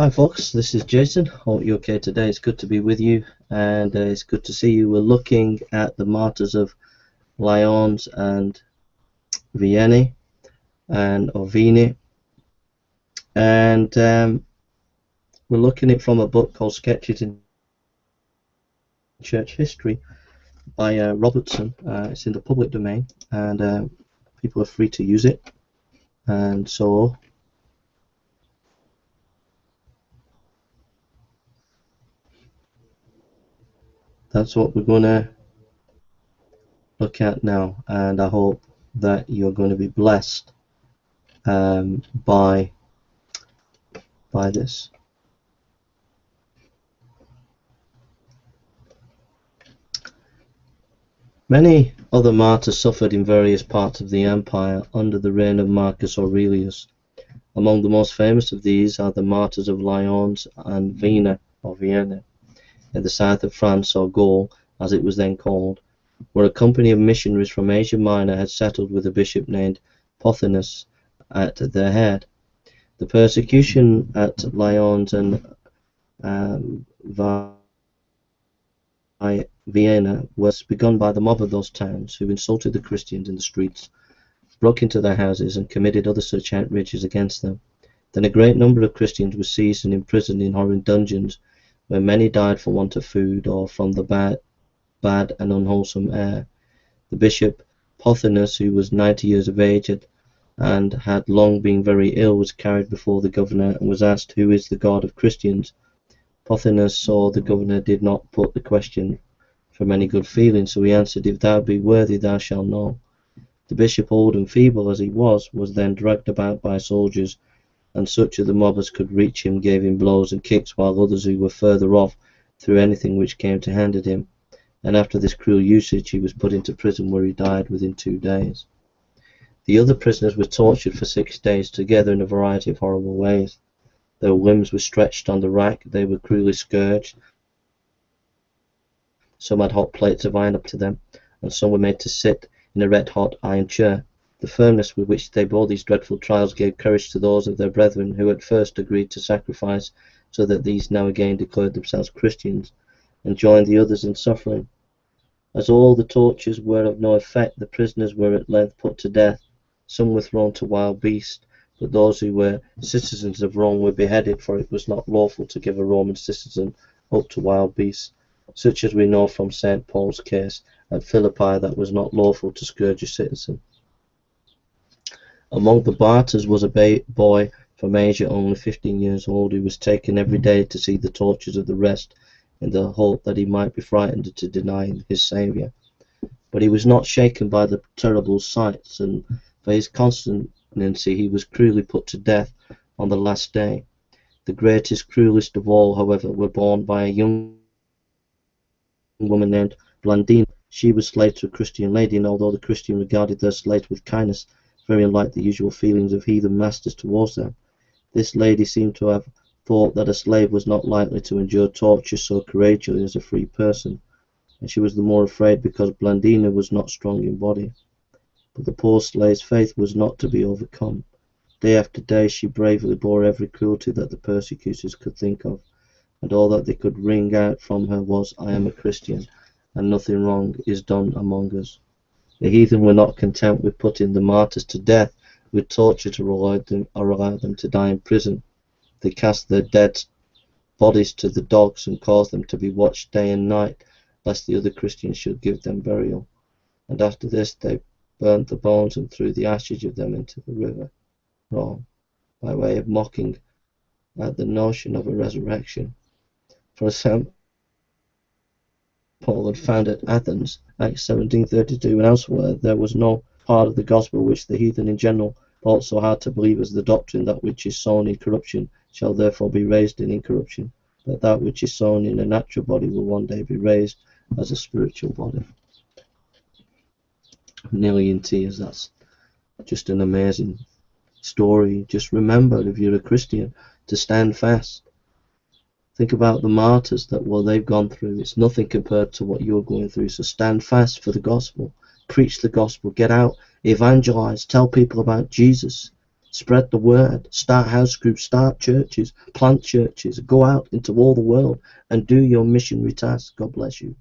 Hi folks, this is Jason. Hope you're okay today. It's good to be with you, and it's good to see you. We're looking at the martyrs of Lyons and Vienne or Vienne, and we're looking at it from a book called Sketches in Church History by Robertson. It's in the public domain, and people are free to use it, and so that's what we're going to look at now, and I hope that you're going to be blessed by this. Many other martyrs suffered in various parts of the empire under the reign of Marcus Aurelius. Among the most famous of these are the martyrs of Lyons and Vienne in the south of France, or Gaul as it was then called, where a company of missionaries from Asia Minor had settled with a bishop named Pothinus at their head. The persecution at Lyons and Vienna was begun by the mob of those towns, who insulted the Christians in the streets, broke into their houses, and committed other such outrages against them. Then a great number of Christians were seized and imprisoned in horrid dungeons, where many died for want of food or from the bad and unwholesome air. The bishop Pothinus, who was 90 years of age and had long been very ill, was carried before the governor and was asked, "Who is the God of Christians?" Pothinus saw the governor did not put the question from any good feeling, so he answered, "If thou be worthy, thou shalt know." The bishop, old and feeble as he was then dragged about by soldiers, and such of the mob as could reach him gave him blows and kicks, while others who were further off threw anything which came to hand at him. And after this cruel usage he was put into prison, where he died within 2 days. The other prisoners were tortured for 6 days together in a variety of horrible ways. Their limbs were stretched on the rack, they were cruelly scourged, some had hot plates of iron up to them, and some were made to sit in a red-hot iron chair. The firmness with which they bore these dreadful trials gave courage to those of their brethren who at first agreed to sacrifice, so that these now again declared themselves Christians, and joined the others in suffering. As all the tortures were of no effect, the prisoners were at length put to death. Some were thrown to wild beasts, but those who were citizens of Rome were beheaded, for it was not lawful to give a Roman citizen up to wild beasts, such as we know from St. Paul's case at Philippi, that was not lawful to scourge a citizen. Among the martyrs was a boy from Asia, only 15 years old, who was taken every day to see the tortures of the rest, in the hope that he might be frightened into denying his Saviour. But he was not shaken by the terrible sights, and for his constancy he was cruelly put to death on the last day. The greatest, cruelest of all, however, were borne by a young woman named Blandina. She was slave to a Christian lady, and although the Christian regarded their slave with kindness, very unlike the usual feelings of heathen masters towards them, this lady seemed to have thought that a slave was not likely to endure torture so courageously as a free person, and she was the more afraid because Blandina was not strong in body. But the poor slave's faith was not to be overcome. Day after day she bravely bore every cruelty that the persecutors could think of, and all that they could wring out from her was, "I am a Christian, and nothing wrong is done among us." The heathen were not content with putting the martyrs to death with torture to allow them to die in prison. They cast their dead bodies to the dogs and caused them to be watched day and night, lest the other Christians should give them burial. And after this they burnt the bones and threw the ashes of them into the river Rhone, by way of mocking at the notion of a resurrection. For example, Paul had found at Athens, Acts 17:32, and elsewhere, there was no part of the gospel which the heathen in general thought so hard to believe as the doctrine that which is sown in corruption shall therefore be raised in incorruption, but that which is sown in a natural body will one day be raised as a spiritual body. I'm nearly in tears. That's just an amazing story. Just remember, if you're a Christian, to stand fast. Think about the martyrs, that what they've gone through. It's nothing compared to what you're going through. So stand fast for the gospel. Preach the gospel. Get out. Evangelize. Tell people about Jesus. Spread the word. Start house groups. Start churches. Plant churches. Go out into all the world and do your missionary task. God bless you.